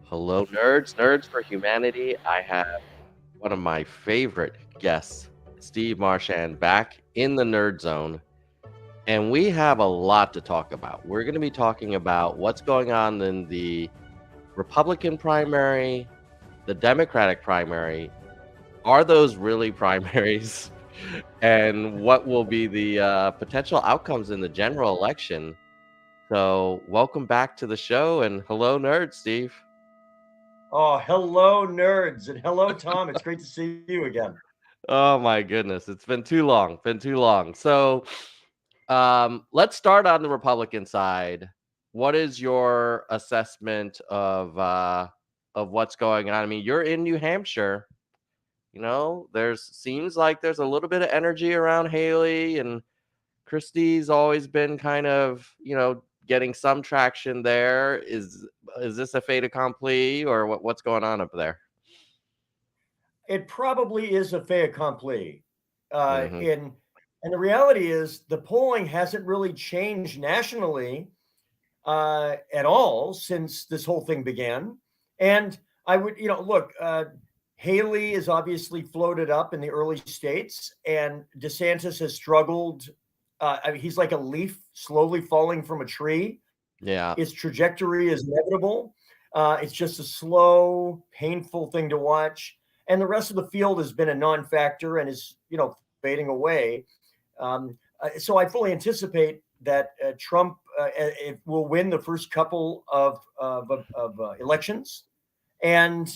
Hello, nerds for humanity. I have one of my favorite guests, Steve Marchand, back in the nerd zone. And we have a lot to talk about. We're going to be talking about what's going on in the Republican primary, the Democratic primary. Are those really primaries? And what will be the potential outcomes in the general election? So, welcome back to the show and hello, nerds, Steve. Oh, hello, nerds, and hello, Tom. It's great to see you again. Oh my goodness, it's been too long. Been too long. So, let's start on the Republican side. What is your assessment of what's going on? I mean, you're in New Hampshire. There's seems like there's a little bit of energy around Haley, and Christie's always been kind of getting some traction there. Is this a fait accompli, or what's going on up there? It probably is a fait accompli. Uh, Mm-hmm. in and the reality is the polling hasn't really changed nationally at all since this whole thing began. And I would, look, Haley is obviously floated up in the early states, and DeSantis has struggled. I mean, he's like a leaf slowly falling from a tree. Yeah. Its trajectory is inevitable. It's just a slow, painful thing to watch. And the rest of the field has been a non-factor and is, fading away. So I fully anticipate that Trump will win the first couple of elections, and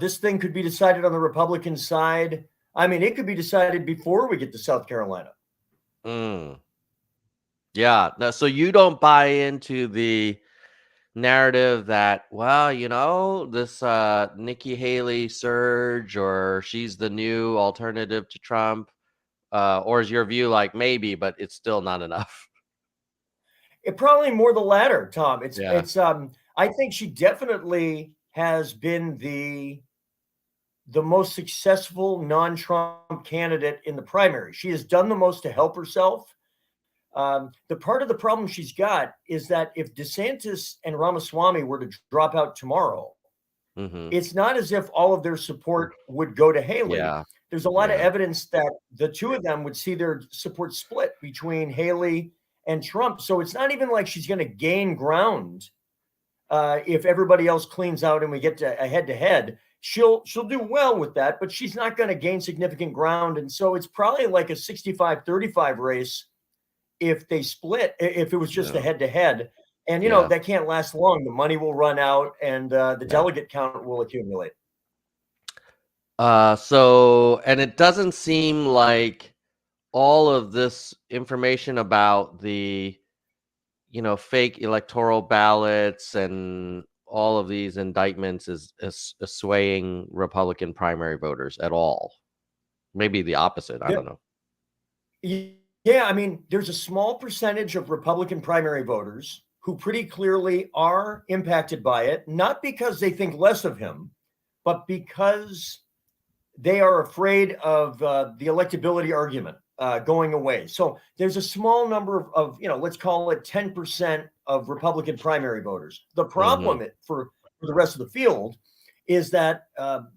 this thing could be decided on the Republican side. I mean, it could be decided before we get to South Carolina. Mm. Yeah. No, so you don't buy into the narrative that, well, this Nikki Haley surge, or she's the new alternative to Trump, or is your view like maybe, but it's still not enough? It probably more the latter, Tom. It's Yeah. it's I think she definitely has been the most successful non-Trump candidate in the primary. She has done the most to help herself. The part of the problem she's got is that if DeSantis and Ramaswamy were to drop out tomorrow, Mm-hmm. it's not as if all of their support would go to Haley. Yeah. There's a lot of Yeah. evidence that the two of them would see their support split between Haley and Trump. So it's not even like she's going to gain ground if everybody else cleans out and we get to a head to head. She'll do well with that, but she's not going to gain significant ground. And so it's probably like a 65-35 race if they split, if it was just a Yeah. head to head. And, Yeah. that can't last long. The money will run out and the Yeah. delegate count will accumulate. And it doesn't seem like all of this information about the fake electoral ballots and all of these indictments is swaying Republican primary voters at all. Maybe the opposite. I The- don't know. Yeah, I mean, there's a small percentage of Republican primary voters who pretty clearly are impacted by it, not because they think less of him, but because they are afraid of the electability argument going away. So there's a small number let's call it 10% of Republican primary voters. The Mm-hmm. problem for the rest of the field is that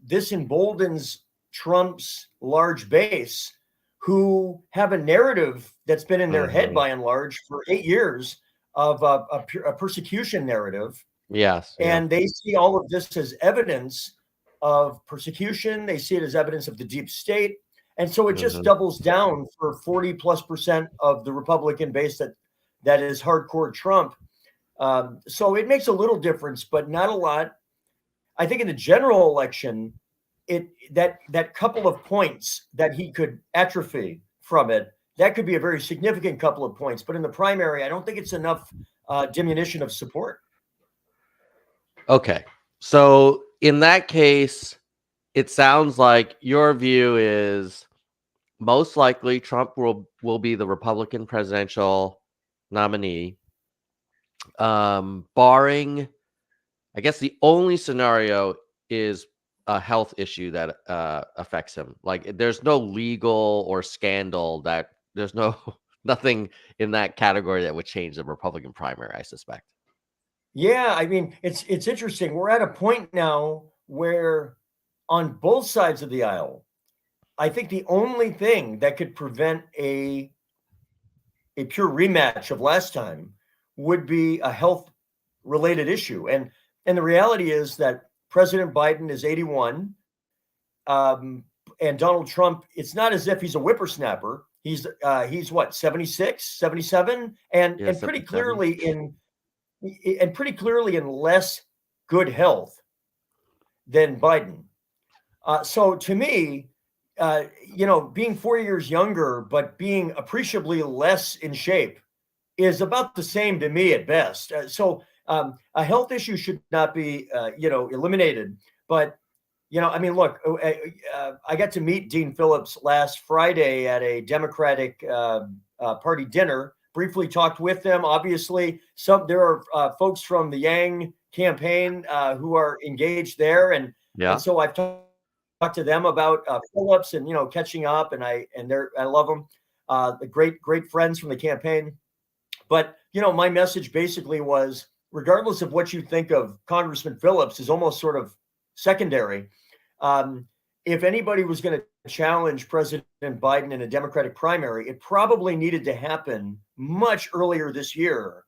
this emboldens Trump's large base, who have a narrative that's been in their head Mm-hmm. by and large for 8 years of a persecution narrative. Yes. Yeah. And they see all of this as evidence of persecution. They see it as evidence of the deep state. And so it just Mm-hmm. doubles down for 40+% of the Republican base that is hardcore Trump. So it makes a little difference, but not a lot. I think in the general election, that couple of points that he could atrophy from it, that could be a very significant couple of points. But in the primary, I don't think it's enough diminution of support. Okay. So in that case, it sounds like your view is most likely Trump will be the Republican presidential nominee. Barring, I guess the only scenario is a health issue that affects him. Like there's no legal or scandal that there's no nothing in that category that would change the Republican primary, I suspect. Yeah, I mean, it's interesting. We're at a point now where on both sides of the aisle, I think the only thing that could prevent a pure rematch of last time would be a health related issue. And the reality is that President Biden is 81, um, and Donald Trump, it's not as if he's a whippersnapper. He's what, 76, 77, Yeah, and 77. pretty clearly in less good health than Biden. So to me, being 4 years younger but being appreciably less in shape is about the same to me at best. A health issue should not be, eliminated. But, I mean, look, I got to meet Dean Phillips last Friday at a Democratic party dinner. Briefly talked with them. Obviously, there are folks from the Yang campaign who are engaged there, and Yeah. so I've talked to them about Phillips and catching up, and I love them. The great friends from the campaign. But my message basically was, regardless of what you think of Congressman Phillips, is almost sort of secondary. Um, if anybody was going to challenge President Biden in a Democratic primary, it probably needed to happen much earlier this year.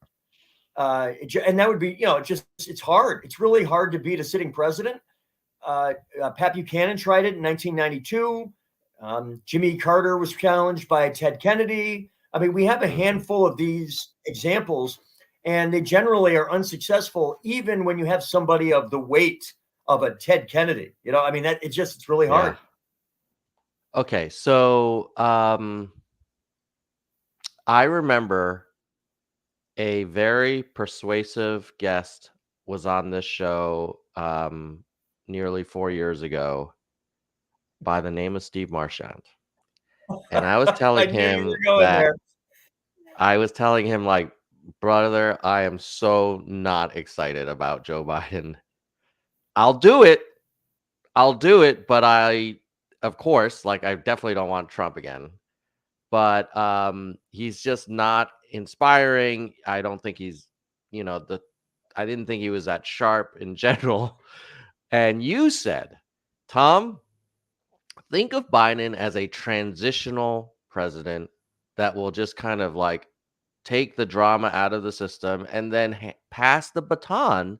And that would be, it's hard. It's really hard to beat a sitting president. Pat Buchanan tried it in 1992. Jimmy Carter was challenged by Ted Kennedy. I mean, we have a Hmm. handful of these examples, and they generally are unsuccessful, even when you have somebody of the weight of a Ted Kennedy. I mean, it's really Yeah. hard. Okay. So I remember a very persuasive guest was on this show nearly 4 years ago by the name of Steve Marchand. And I was I telling knew you him were going that there. like, brother, I am so not excited about Joe Biden. I'll do it. I'll do it, but of course, like, I definitely don't want Trump again. But he's just not inspiring. I don't think he's, the I didn't think he was that sharp in general. And you said, Tom, think of Biden as a transitional president that will just kind of like take the drama out of the system and then pass the baton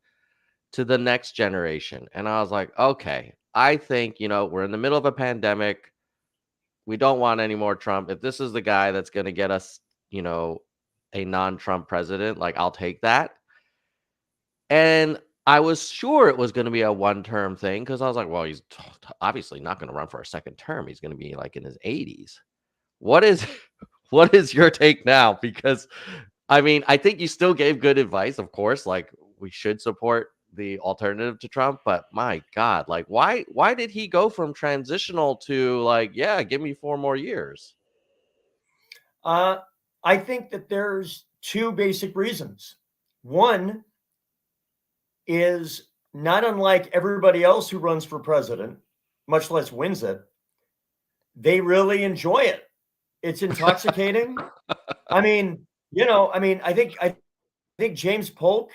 to the next generation. And I was like, okay, I think, we're in the middle of a pandemic. We don't want any more Trump. If this is the guy that's going to get us, you know, a non-Trump president, like, I'll take that. And I was sure it was going to be a one-term thing because I was like, well, he's obviously not going to run for a second term. He's going to be like in his 80s. What is what is your take now? Because I mean, I think you still gave good advice, of course, like we should support the alternative to Trump, but my God, like why did he go from transitional to like, yeah, give me 4 more years? Uh, I think that there's two basic reasons. One is, not unlike everybody else who runs for president, much less wins it, they really enjoy it. It's intoxicating. I mean, I think James Polk,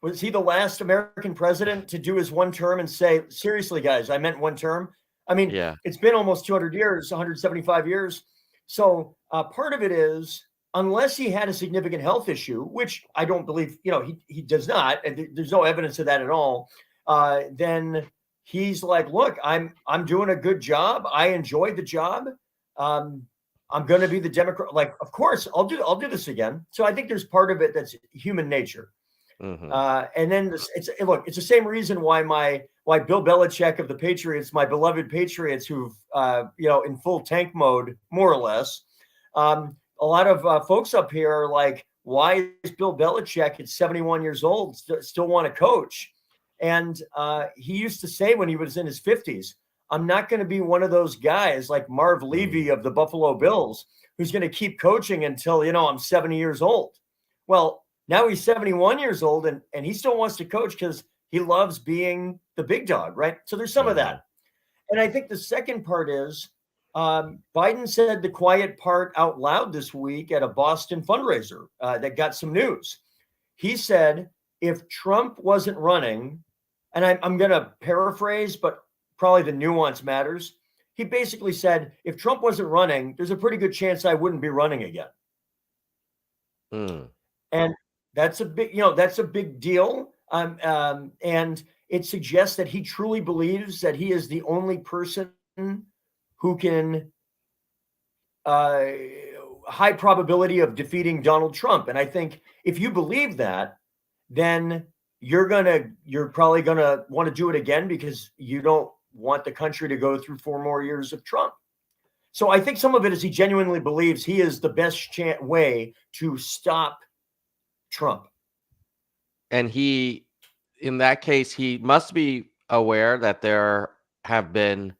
was he the last American president to do his one term and say, seriously, guys, I meant one term? I mean, Yeah. it's been almost 200 years, 175 years. So part of it is, unless he had a significant health issue, which I don't believe, he does not, and there's no evidence of that at all, then he's like, look, I'm doing a good job. I enjoyed the job. Um, I'm going to be the Democrat. Like, of course, I'll do this again. So I think there's part of it that's human nature. Hmm. And then it's the same reason why Bill Belichick of the Patriots, my beloved Patriots, who've in full tank mode, more or less. A lot of folks up here are like, why is Bill Belichick at 71 years old still want to coach? And he used to say when he was in his 50s, I'm not going to be one of those guys like Marv Levy of the Buffalo Bills who's going to keep coaching until I'm 70 years old. Well, now he's 71 years old and he still wants to coach because he loves being the big dog, right? So there's some of Hmm. that. And I think the second part is, Biden said the quiet part out loud this week at a Boston fundraiser that got some news. He said if Trump wasn't running, and I'm going to paraphrase, but probably the nuance matters. He basically said, if Trump wasn't running, there's a pretty good chance I wouldn't be running again. Mm. And that's a big deal. And it suggests that he truly believes that he is the only person who can uh, high probability of defeating Donald Trump. And I think if you believe that, then you're probably gonna want to do it again because you don't want the country to go through 4 more years of Trump. So I think some of it is he genuinely believes he is the best way to stop Trump. And he, in that case, he must be aware that there have been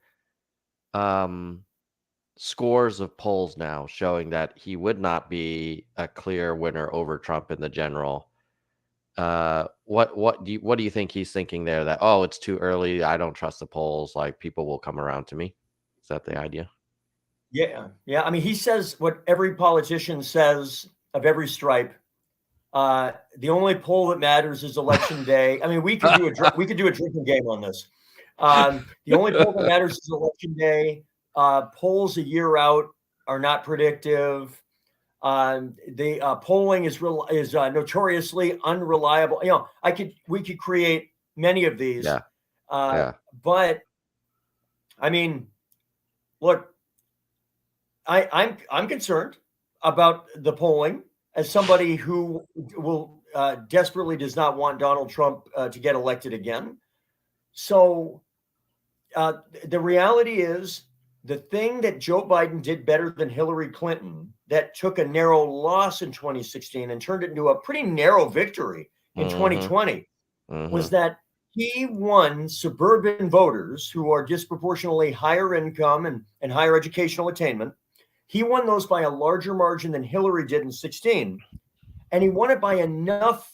um, scores of polls now showing that he would not be a clear winner over Trump in the general. What do you think he's thinking there? That, oh, it's too early. I don't trust the polls. Like, people will come around to me. Is that the idea? Yeah, yeah. I mean, he says what every politician says of every stripe. The only poll that matters is election day. I mean, we could do a drinking game on this. The only poll that matters is election day. Polls a year out are not predictive. The polling is notoriously unreliable. We could create many of these. Yeah. Yeah. But I mean, look, I'm concerned about the polling as somebody who will desperately does not want Donald Trump to get elected again. So the reality is, the thing that Joe Biden did better than Hillary Clinton, that took a narrow loss in 2016 and turned it into a pretty narrow victory in 2020, was that he won suburban voters who are disproportionately higher income and higher educational attainment. He won those by a larger margin than Hillary did in 16. And he won it by enough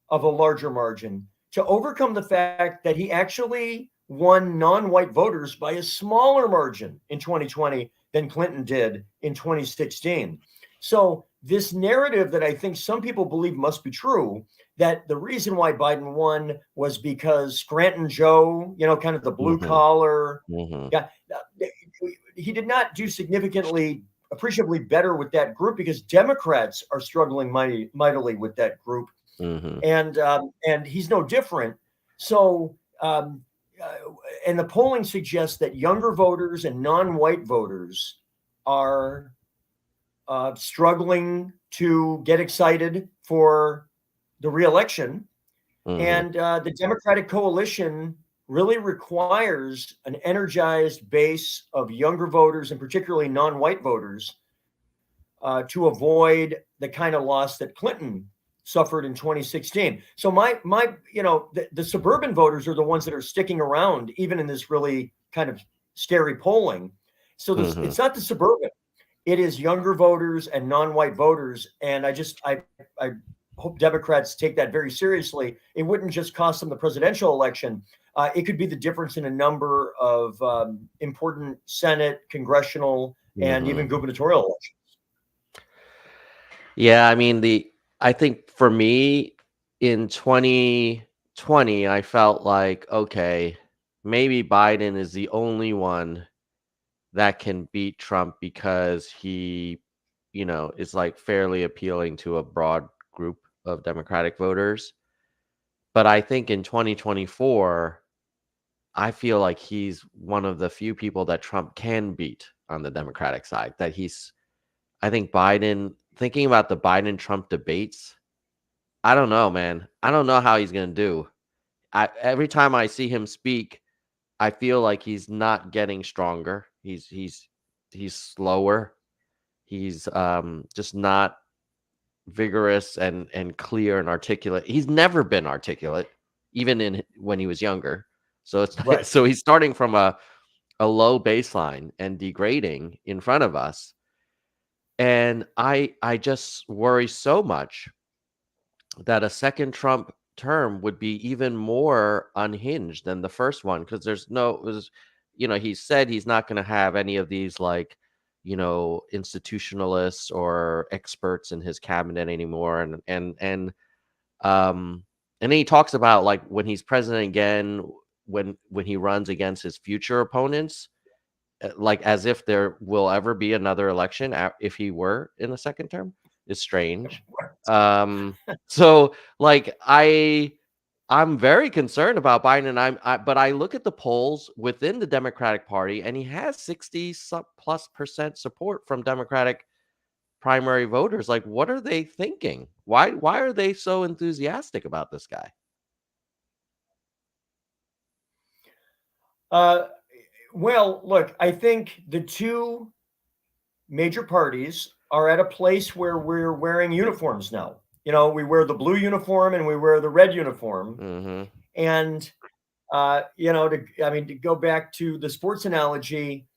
of a larger margin to overcome the fact that he actually won non-white voters by a smaller margin in 2020 than Clinton did in 2016. So this narrative that I think some people believe must be true, that the reason why Biden won was because Scranton Joe, kind of the blue collar, he did not do appreciably better with that group because Democrats are struggling mightily with that group, and he's no different. So, and the polling suggests that younger voters and non-white voters are struggling to get excited for the reelection, and the Democratic coalition really requires an energized base of younger voters and particularly non-white voters to avoid the kind of loss that Clinton suffered in 2016. So the suburban voters are the ones that are sticking around even in this really kind of scary polling. So it's not the suburban, it is younger voters and non-white voters. And I hope Democrats take that very seriously. It wouldn't just cost them the presidential election. It could be the difference in a number of important Senate, congressional, and even gubernatorial elections. Yeah, I mean, I think for me in 2020, I felt like, okay, maybe Biden is the only one that can beat Trump because he, is like fairly appealing to a broad group of Democratic voters. But I think in 2024, I feel like he's one of the few people that Trump can beat on the Democratic side. I think thinking about the Biden-Trump debates, I don't know, man. I don't know how he's going to do. Every time I see him speak, I feel like he's not getting stronger. He's slower. He's just not vigorous and clear and articulate. He's never been articulate, even when he was younger. So it's Right. So he's starting from a low baseline and degrading in front of us. And I just worry so much that a second Trump term would be even more unhinged than the first one, because he said he's not going to have any of these institutionalists or experts in his cabinet anymore, and And then he talks about like when he's president again, when he runs against his future opponents, like as if there will ever be another election if he were in a second term, is strange. Um, so like I'm very concerned about Biden, and but I look at the polls within the Democratic Party, and he has 60+ % support from Democratic primary voters. Like, what are they thinking? Why are they so enthusiastic about this guy? Uh, well, look, I think the two major parties are at a place where we're wearing uniforms now. We wear the blue uniform and we wear the red uniform. Mm-hmm. And to go back to the sports analogy,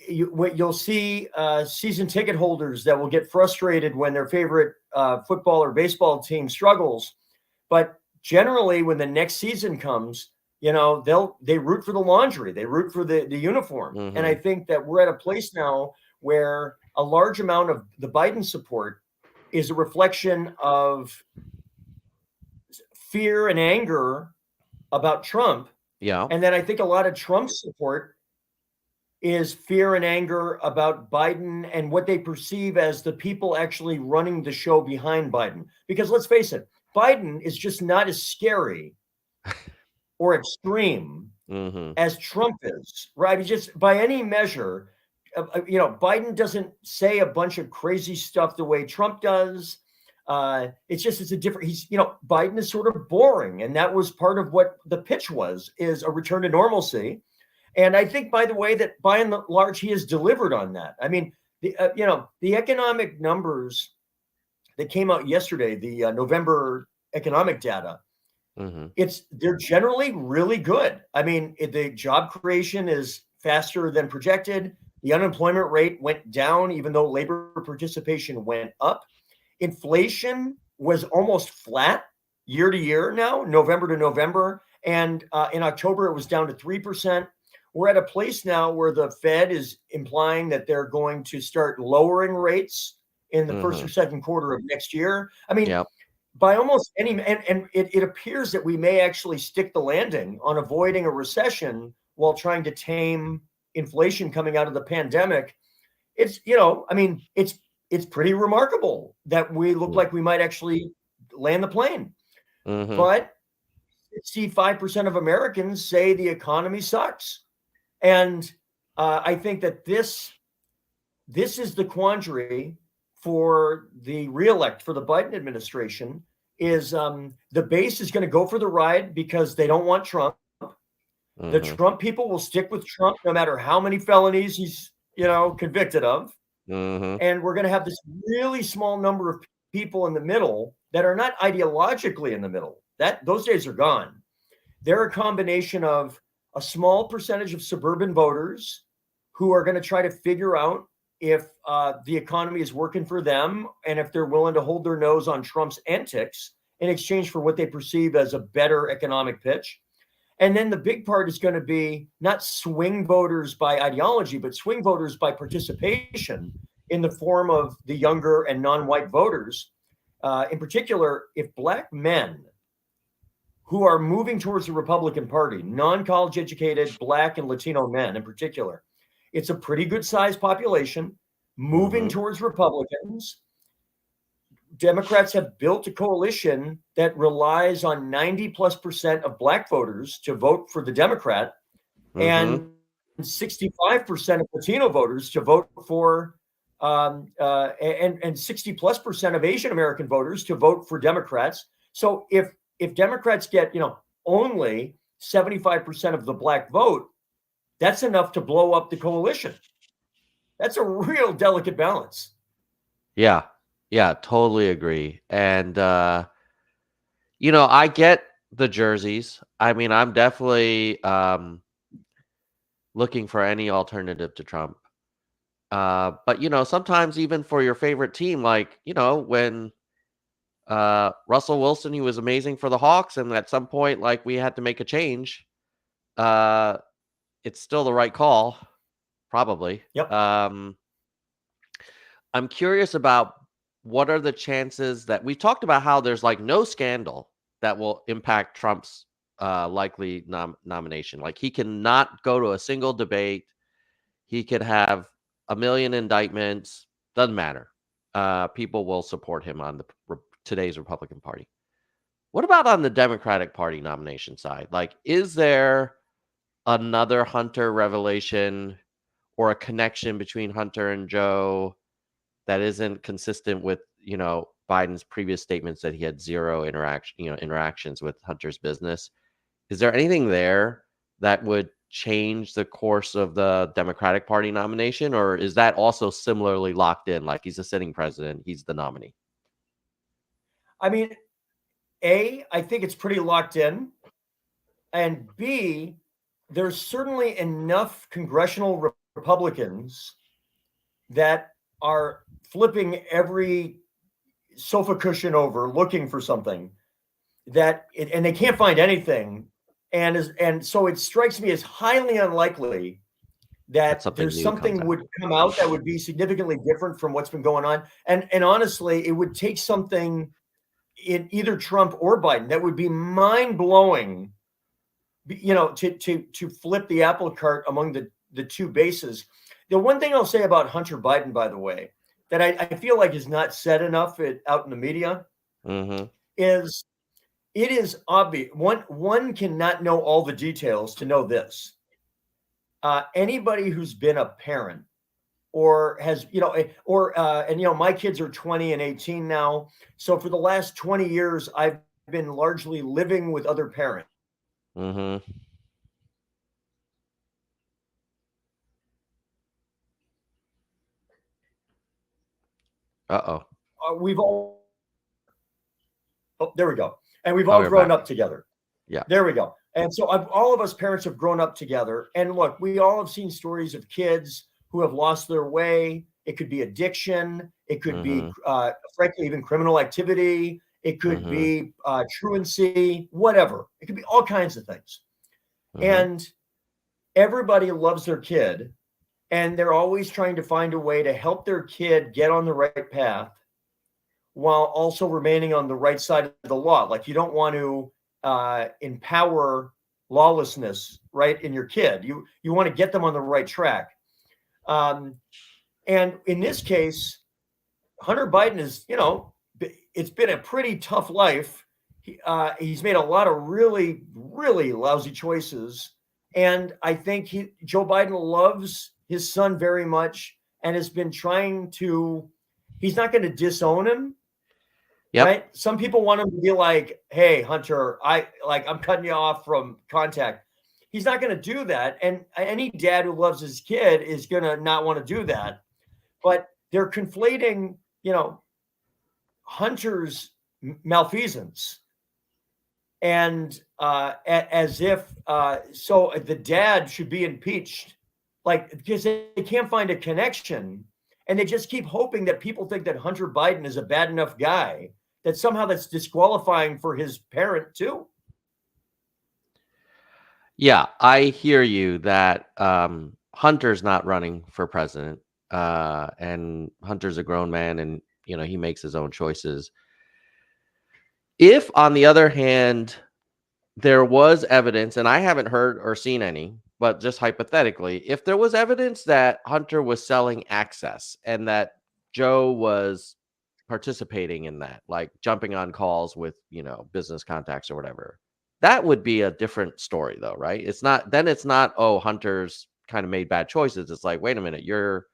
you'll see season ticket holders that will get frustrated when their favorite football or baseball team struggles. But generally, when the next season comes, they root for the laundry, they root for the uniform. Mm-hmm. And I think that we're at a place now where a large amount of the Biden support is a reflection of fear and anger about Trump. Yeah. And then I think a lot of Trump's support is fear and anger about Biden and what they perceive as the people actually running the show behind Biden. Because let's face it, Biden is just not as scary or extreme Mm-hmm. as Trump is, right? Just by any measure, Biden doesn't say a bunch of crazy stuff the way Trump does. It's a different. Biden is sort of boring, and that was part of what the pitch was: is a return to normalcy. And I think, by the way, that by and large he has delivered on that. I mean, the economic numbers that came out yesterday, the November economic data, Mm-hmm. they're generally really good. I mean, the job creation is faster than projected. The unemployment rate went down, even though labor participation went up. Inflation was almost flat year to year now, November to November. And in October, it was down to 3%. We're at a place now where the Fed is implying that they're going to start lowering rates in the first or second quarter of next year. I mean, Yep. by almost any, and it appears that we may actually stick the landing on avoiding a recession while trying to tame inflation coming out of the pandemic. It's pretty remarkable that we look like we might actually land the plane. Mm-hmm. But 65% of Americans say the economy sucks. And I think that this is the quandary for the for the Biden administration, is the base is going to go for the ride because they don't want Trump. Mm-hmm. The Trump people will stick with Trump no matter how many felonies he's convicted of. Mm-hmm. And we're going to have this really small number of people in the middle that are not ideologically in the middle. Those days are gone. They're a combination of a small percentage of suburban voters who are going to try to figure out if the economy is working for them and if they're willing to hold their nose on Trump's antics in exchange for what they perceive as a better economic pitch. And then the big part is going to be not swing voters by ideology, but swing voters by participation in the form of the younger and non-white voters. In particular, if Black men who are moving towards the Republican Party, non-college educated Black and Latino men in particular, it's a pretty good sized population moving towards Republicans. Democrats have built a coalition that relies on 90+% of Black voters to vote for the Democrat and 65% of Latino voters to vote for, and 60+% of Asian American voters to vote for Democrats. So if Democrats get, only 75% of the Black vote, that's enough to blow up the coalition. That's a real delicate balance. Yeah. Yeah, totally agree. And I get the jerseys. I mean, I'm definitely looking for any alternative to Trump. But sometimes even for your favorite team, like, when Russell Wilson, he was amazing for the Hawks, and at some point, like, we had to make a change. It's still the right call, probably. Yep. I'm curious about what are the chances that we talked about how there's like no scandal that will impact Trump's likely nomination. Like he cannot go to a single debate. He could have a million indictments. Doesn't matter. People will support him on today's Republican Party. What about on the Democratic Party nomination side? Like, is there another Hunter revelation or a connection between Hunter and Joe that isn't consistent with, Biden's previous statements that he had zero interactions with Hunter's business? Is there anything there that would change the course of the Democratic Party nomination, or is that also similarly locked in? Like he's a sitting president, he's the nominee. I mean, A, I think it's pretty locked in. And B, there's certainly enough congressional Republicans that are flipping every sofa cushion over looking for something and they can't find anything. And so it strikes me as highly unlikely that there's something would come out that would be significantly different from what's been going on. And honestly, it would take something in either Trump or Biden that would be mind-blowing, to flip the apple cart among the two bases. The one thing I'll say about Hunter Biden, by the way, that I feel like is not said enough out in the media, is it is obvious. One cannot know all the details to know this. Anybody who's been a parent or has, my kids are 20 and 18 now. So for the last 20 years, I've been largely living with other parents. We've all, there we go. And we've all grown up together. Yeah. There we go. And so all of us parents have grown up together. And look, we all have seen stories of kids who have lost their way. It could be addiction. It could be, frankly, even criminal activity. It could be truancy, whatever. It could be all kinds of things. And everybody loves their kid. And they're always trying to find a way to help their kid get on the right path while also remaining on the right side of the law. Like you don't want to empower lawlessness, right, in your kid. You want to get them on the right track. And in this case, Hunter Biden is, it's been a pretty tough life. He's made a lot of really, really lousy choices. And I think Joe Biden loves his son very much and has been trying to, he's not going to disown him. Yep. Right. Some people want him to be like, hey, Hunter, I'm cutting you off from contact. He's not going to do that. And any dad who loves his kid is going to not want to do that. But they're conflating, Hunter's malfeasance and as if so the dad should be impeached, like because they can't find a connection. And they just keep hoping that people think that Hunter Biden is a bad enough guy that somehow that's disqualifying for his parent too. Yeah, I hear you that Hunter's not running for president, and Hunter's a grown man, and he makes his own choices. If, on the other hand, there was evidence, and I haven't heard or seen any, but just hypothetically, if there was evidence that Hunter was selling access and that Joe was participating in that, like jumping on calls with, business contacts or whatever, that would be a different story though, right? It's not, oh, Hunter's kind of made bad choices. It's like, wait a minute, you're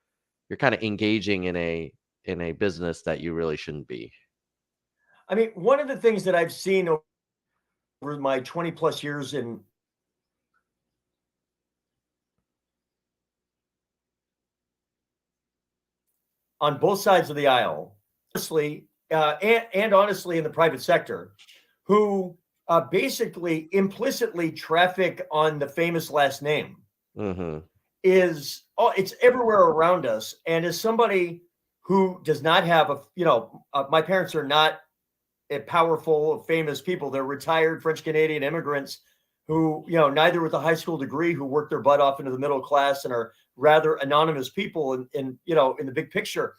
kind of engaging in a business that you really shouldn't be. I mean, one of the things that I've seen over my 20 plus years on both sides of the aisle, honestly, and honestly in the private sector, who basically implicitly traffic on the famous last name, it's everywhere around us. And as somebody who does not have my parents are not powerful, famous people. They're retired French Canadian immigrants who, neither with a high school degree, who work their butt off into the middle class and are rather anonymous people in the big picture.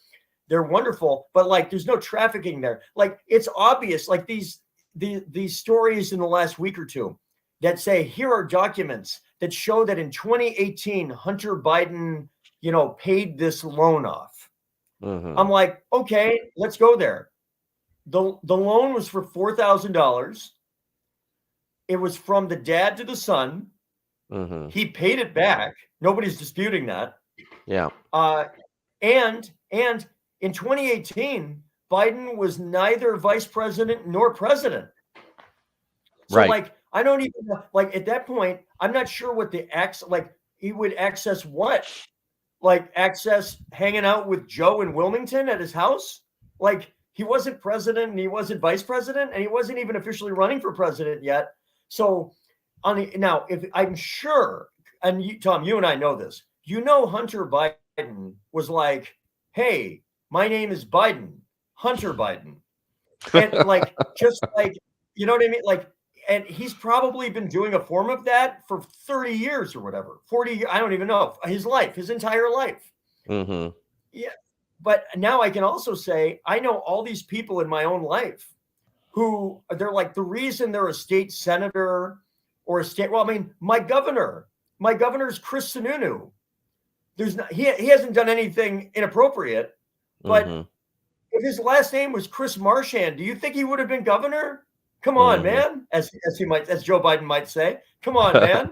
They're wonderful, but like there's no trafficking there. Like it's obvious, like these these stories in the last week or two that say here are documents that show that in 2018 Hunter Biden, paid this loan off. Mm-hmm. I'm like, okay, let's go there. The loan was for $4,000. It was from the dad to the son. Mm-hmm. He paid it back. Nobody's disputing that. Yeah. Uh, and in 2018, Biden was neither vice president nor president. So Right. like I don't even like at that point, I'm not sure what the like he would access what? Like access hanging out with Joe in Wilmington at his house? Like he wasn't president and he wasn't vice president and he wasn't even officially running for president yet. So now if I'm sure, and Tom, you and I know this, Hunter Biden was like, hey, my name is Biden, Hunter Biden. And like just like you know what I mean? Like and he's probably been doing a form of that for 30 years or whatever. 40 I don't even know. His entire life. Mm-hmm. Yeah. But now I can also say I know all these people in my own life who they're like the reason they're a state senator or a state well, I mean, my governor's Chris Sununu. There's not he hasn't done anything inappropriate, but Mm-hmm. if his last name was Chris Marchand, do you think he would have been governor? Come on, Mm-hmm. man, as Joe Biden might say. Come on, man.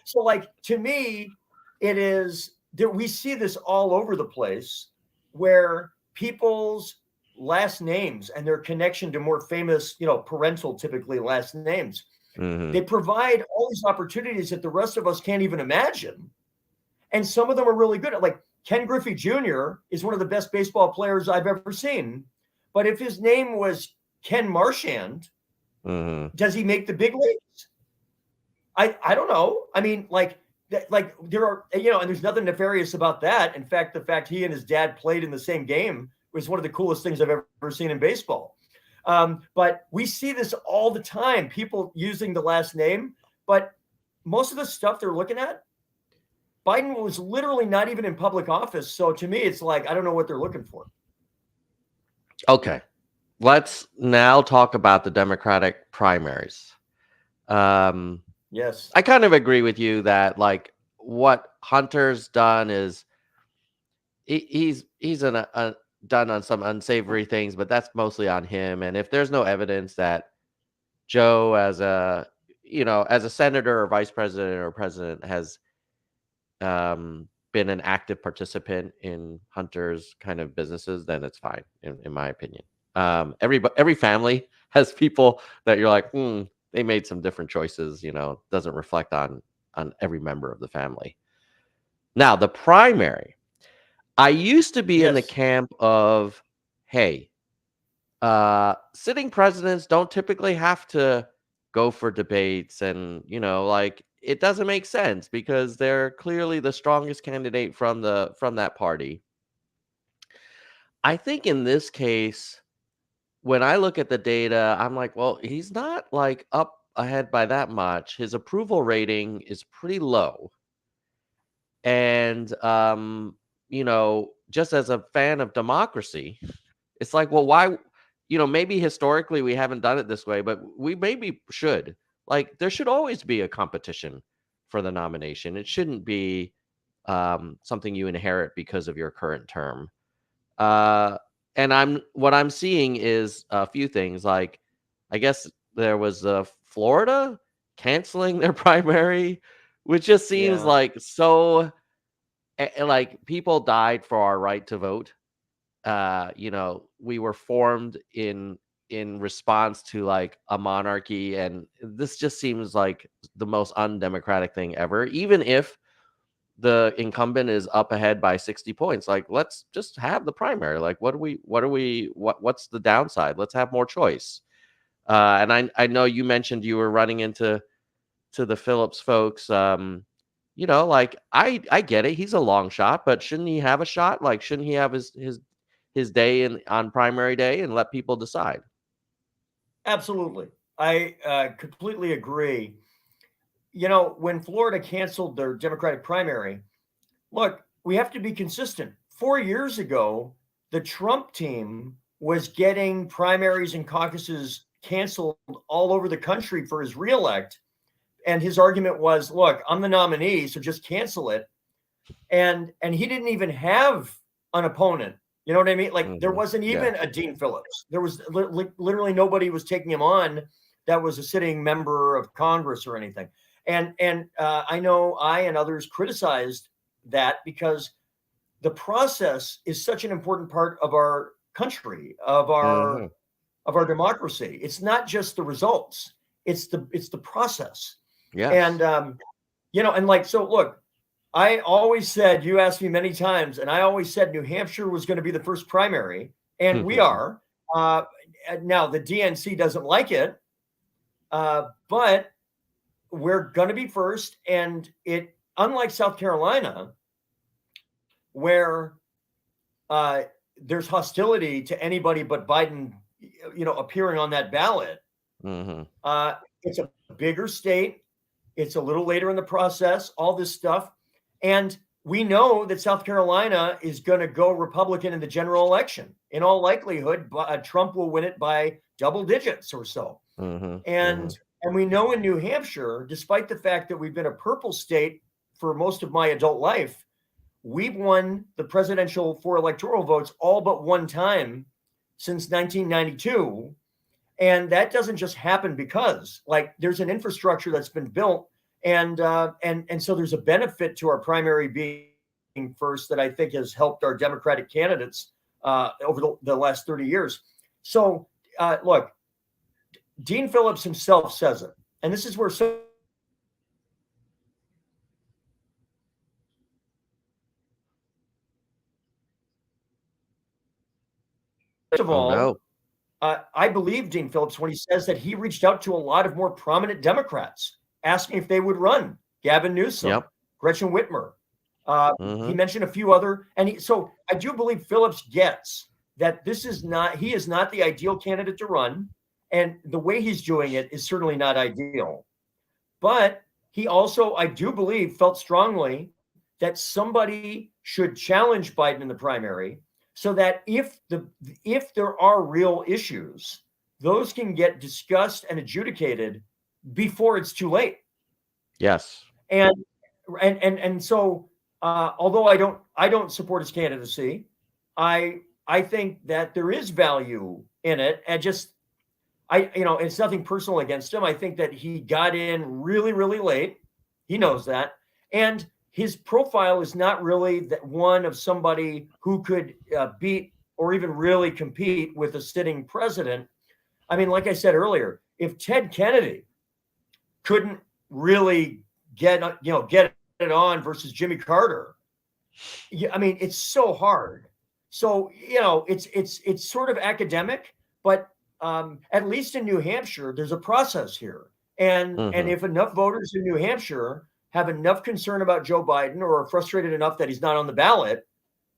So like to me, it is that we see this all over the place where people's last names and their connection to more famous, parental typically last names, Mm-hmm. they provide all these opportunities that the rest of us can't even imagine. And some of them are really good. Like Ken Griffey Jr. is one of the best baseball players I've ever seen. But if his name was Ken Marchand, Mm-hmm. does he make the big leagues? I don't know. I mean, like there are and there's nothing nefarious about that. In fact, the fact he and his dad played in the same game was one of the coolest things I've ever seen in baseball. But we see this all the time, people using the last name. But most of the stuff they're looking at, Biden was literally not even in public office. So to me, it's like I don't know what they're looking for. Okay. Let's now talk about the Democratic primaries. Yes. I kind of agree with you that like what Hunter's done is he's done on some unsavory things, but that's mostly on him. And if there's no evidence that Joe, as a senator or vice president or president, has been an active participant in Hunter's kind of businesses, then it's fine, in my opinion. Every family has people that you're like, they made some different choices. Doesn't reflect on every member of the family. Now, the primary, I used to be in the Yes. camp of, hey, sitting presidents don't typically have to go for debates, and like it doesn't make sense because they're clearly the strongest candidate from that party. I think in this case, when I look at the data, I'm like, well, he's not like up ahead by that much. His approval rating is pretty low. And just as a fan of democracy, it's like, well, why, maybe historically we haven't done it this way, but we maybe should. Like, there should always be a competition for the nomination. It shouldn't be something you inherit because of your current term. Uh, and what I'm seeing is a few things. Like, I guess there was Florida canceling their primary, which just seems Yeah. like so. Like people died for our right to vote. We were formed in response to like a monarchy, and this just seems like the most undemocratic thing ever. Even if the incumbent is up ahead by 60 points, like let's just have the primary. Like what's the downside? Let's have more choice. And I know you mentioned you were running into the Phillips folks. Like I get it. He's a long shot, but shouldn't he have a shot? Like, shouldn't he have his day on primary day and let people decide? Absolutely. I completely agree. When Florida canceled their Democratic primary, look, we have to be consistent. 4 years ago, the Trump team was getting primaries and caucuses canceled all over the country for his reelect. And his argument was, look, I'm the nominee, so just cancel it. And he didn't even have an opponent. You know what I mean? Like there wasn't even a Dean Phillips. There was literally nobody was taking him on that was a sitting member of Congress or anything. And I know I and others criticized that because the process is such an important part of our country, of our democracy. It's not just the results; it's the process. Yes. And and like so. Look, I always said, you asked me many times, and I always said New Hampshire was going to be the first primary, and we are. Now the DNC doesn't like it, but we're going to be first, and unlike South Carolina, where there's hostility to anybody but Biden, appearing on that ballot. It's a bigger state. It's a little later in the process, all this stuff. And we know that South Carolina is going to go Republican in the general election. In all likelihood, Trump will win it by double digits or so. And we know in New Hampshire, despite the fact that we've been a purple state for most of my adult life, we've won the presidential for electoral votes all but one time since 1992. And that doesn't just happen because, like, there's an infrastructure that's been built, and so there's a benefit to our primary being first that I think has helped our Democratic candidates over the last 30 years. So, look, Dean Phillips himself says it, and this is where first of all, I believe Dean Phillips when he says that he reached out to a lot of more prominent Democrats, asking if they would run. Gavin Newsom, Gretchen Whitmer. He mentioned a few other, so I do believe Phillips gets that he is not the ideal candidate to run, and the way he's doing it is certainly not ideal. But he also, I do believe, felt strongly that somebody should challenge Biden in the primary, so that if there are real issues, those can get discussed and adjudicated before it's too late. Yes. And so although I don't support his candidacy, I think that there is value in it. And it's nothing personal against him. I think that he got in really, really late. He knows that. And his profile is not really that one of somebody who could beat or even really compete with a sitting president. I mean, like I said earlier, if Ted Kennedy couldn't really get it on versus Jimmy Carter, I mean, it's so hard. So, it's sort of academic, but at least in New Hampshire, there's a process here. And if enough voters in New Hampshire have enough concern about Joe Biden or are frustrated enough that he's not on the ballot,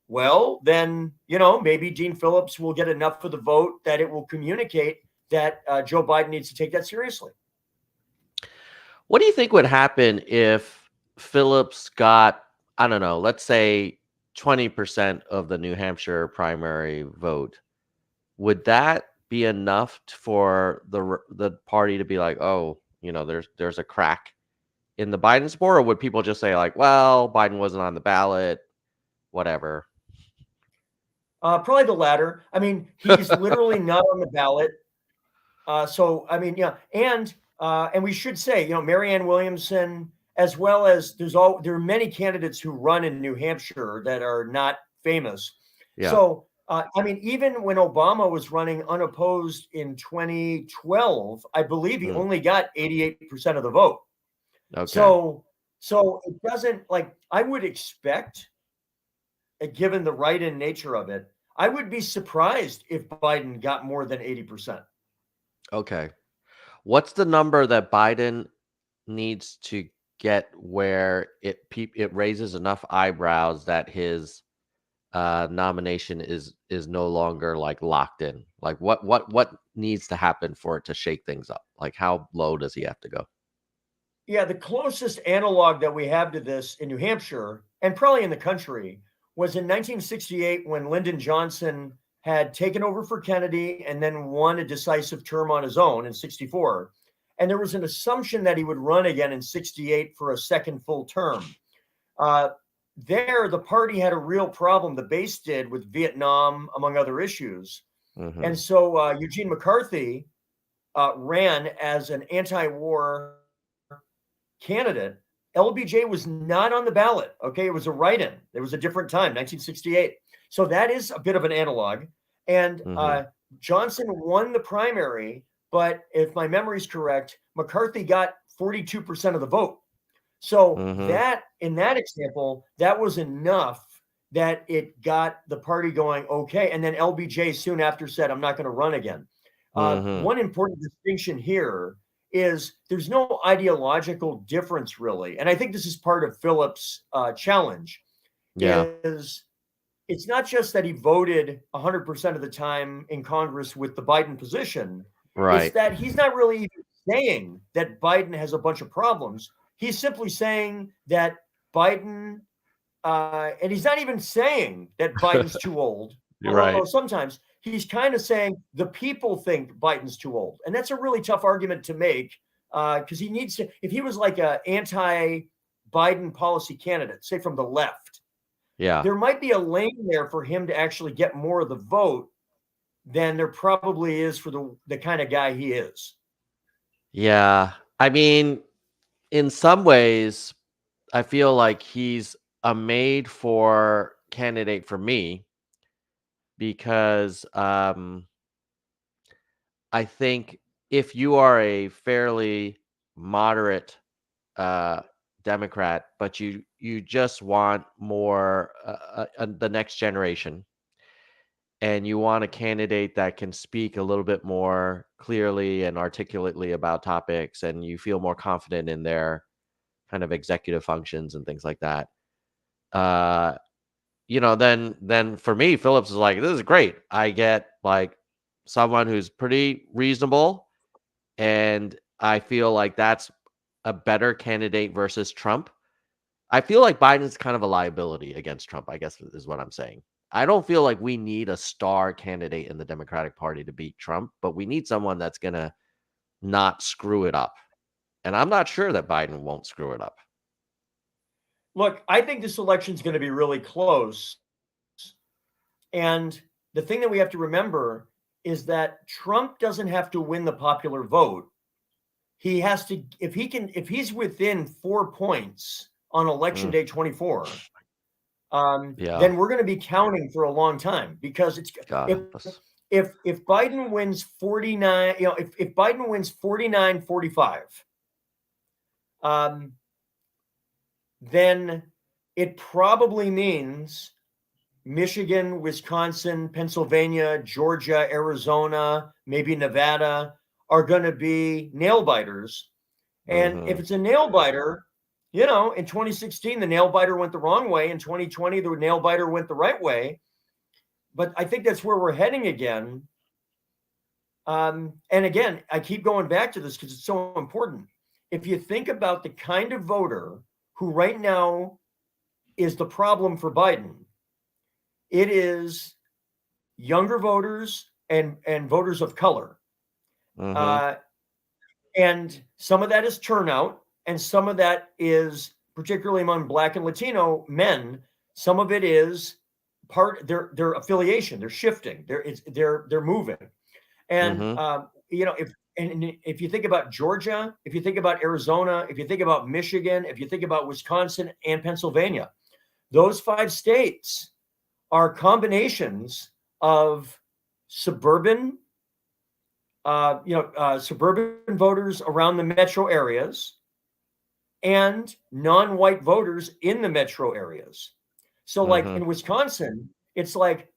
well, then, maybe Dean Phillips will get enough of the vote that it will communicate that Joe Biden needs to take that seriously. What do you think would happen if Phillips got, I don't know, let's say 20% of the New Hampshire primary vote? Would that be enough for the party to be like, oh, there's a crack in the Biden support, or would people just say like, well, Biden wasn't on the ballot, whatever? Probably the latter. I mean, he's literally not on the ballot. So, I mean, yeah. And we should say, Marianne Williamson, as well as there are many candidates who run in New Hampshire that are not famous. Yeah. So, I mean, even when Obama was running unopposed in 2012, I believe he only got 88% of the vote. Okay. So it doesn't, like, I would expect, given the write-in nature of it, I would be surprised if Biden got more than 80%. Okay. What's the number that Biden needs to get where it raises enough eyebrows that his nomination is no longer like locked in? Like what needs to happen for it to shake things up? Like how low does he have to go? Yeah, the closest analog that we have to this in New Hampshire and probably in the country was in 1968 when Lyndon Johnson had taken over for Kennedy and then won a decisive term on his own in 64. And there was an assumption that he would run again in 68 for a second full term. Uh, there, the party had a real problem, the base did, with Vietnam, among other issues. Mm-hmm. And so Eugene McCarthy ran as an anti-war candidate. LBJ was not on the ballot. Okay, it was a write-in. It was a different time, 1968. So that is a bit of an analog. And Mm-hmm. Johnson won the primary, but if my memory is correct, McCarthy got 42% of the vote. So Mm-hmm. that, in that example, that was enough that it got the party going, okay. And then LBJ soon after said, I'm not going to run again. Mm-hmm. One important distinction here is there's no ideological difference really. And I think this is part of Phillips' challenge Yeah. is it's not just that he voted 100% of the time in Congress with the Biden position. It's Right. that he's not really even saying that Biden has a bunch of problems. He's simply saying that Biden, and he's not even saying that Biden's too old, You're although right. sometimes he's kind of saying the people think Biden's too old. And that's a really tough argument to make because he needs to, if he was like an anti Biden policy candidate, say from the left, Yeah. there might be a lane there for him to actually get more of the vote than there probably is for the kind of guy he is. Yeah. I mean, in some ways, I feel like he's a made for candidate for me because I think if you are a fairly moderate uh, Democrat, but you just want more the next generation, and you want a candidate that can speak a little bit more clearly and articulately about topics, and you feel more confident in their kind of executive functions and things like that. Uh, then for me, Phillips is like, this is great. I get like someone who's pretty reasonable, and I feel like that's a better candidate versus Trump. I feel like Biden's kind of a liability against Trump, I guess is what I'm saying. I don't feel like we need a star candidate in the Democratic Party to beat Trump, but we need someone that's going to not screw it up. And I'm not sure that Biden won't screw it up. Look, I think this election is going to be really close. And the thing that we have to remember is that Trump doesn't have to win the popular vote. He has to, if he's within 4 points on election Mm, day 24, yeah. then we're going to be counting for a long time because it's God if help us. if Biden wins 49, if Biden wins 49-45, um, then it probably means Michigan, Wisconsin, Pennsylvania, Georgia, Arizona, maybe Nevada are going to be nail biters. And if Hmm. it's a nail biter, in 2016, the nail biter went the wrong way. In 2020, the nail biter went the right way. But I think that's where we're heading again. And again, I keep going back to this because it's so important. If you think about the kind of voter who right now is the problem for Biden, it is younger voters and voters of color. Hmm. Uh, and some of that is turnout, and some of that is particularly among Black and Latino men. Some of it is part their affiliation. They're shifting. They're moving. And Hmm. if you think about Georgia, if you think about Arizona, if you think about Michigan, if you think about Wisconsin and Pennsylvania, those 5 states are combinations of suburban, suburban voters around the metro areas and non-white voters in the metro areas. So, like Hmm. in Wisconsin, it's like,